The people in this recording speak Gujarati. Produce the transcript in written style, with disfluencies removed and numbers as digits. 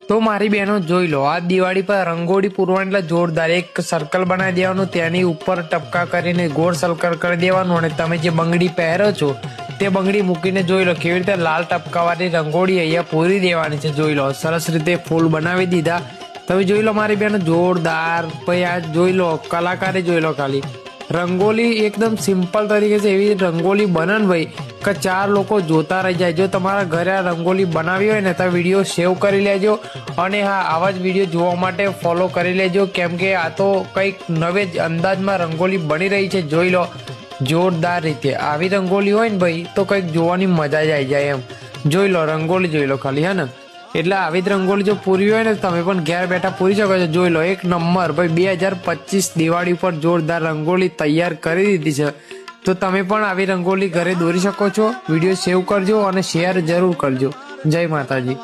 તો મારી બહેનો જોઈ લો, આ દિવાળી પર રંગોળી પૂરવાની એટલે જોરદાર એક સર્કલ બનાવી દેવાનું, તેની ઉપર ટપકા કરીને ગોળ સર્કલ કરી દેવાનું અને તમે જે બંગડી પહેરો છો તે બંગડી મૂકીને જોઈ લો કેવી રીતે લાલ ટપકાવાળી રંગોળી અહીંયા પૂરી દેવાની છે. જોઈ લો સરસ રીતે ફૂલ બનાવી દીધા. તમે જોઈ લો મારી બહેનો જોરદાર. પછી આ જોઈ લો કલાકારી જોઈ લો, ખાલી રંગોલી એકદમ સિમ્પલ તરીકે છે એવી રંગોલી બને ને ભાઈ કે 4 લોકો જોતા રહી જાય. જો તમારા ઘરે આ રંગોલી બનાવી હોય ને તો વિડીયો સેવ કરી લેજો અને હા, આવા જ વિડીયો જોવા માટે ફોલો કરી લેજો, કેમ કે આ તો કંઈક નવે જ અંદાજમાં રંગોલી બની રહી છે. જોઈ લો જોરદાર રીતે આવી રંગોલી હોય ને ભાઈ તો કંઈક જોવાની મજા જ આવી જાય એમ. જોઈ લો રંગોલી જોઈ લો ખાલી, હે ને. એટલે આવી જ રંગોલી જો પૂરી હોય ને તમે પણ ઘેર બેઠા પૂરી શકો છો. જોઈ લો એક નંબર ભાઈ 2025 દિવાળી પર જોરદાર રંગોલી તૈયાર કરી દીધી છે. તો તમે પણ આવી રંગોલી ઘરે દોરી શકો છો. વિડીયો સેવ કરજો અને શેર જરૂર કરજો. જય માતાજી.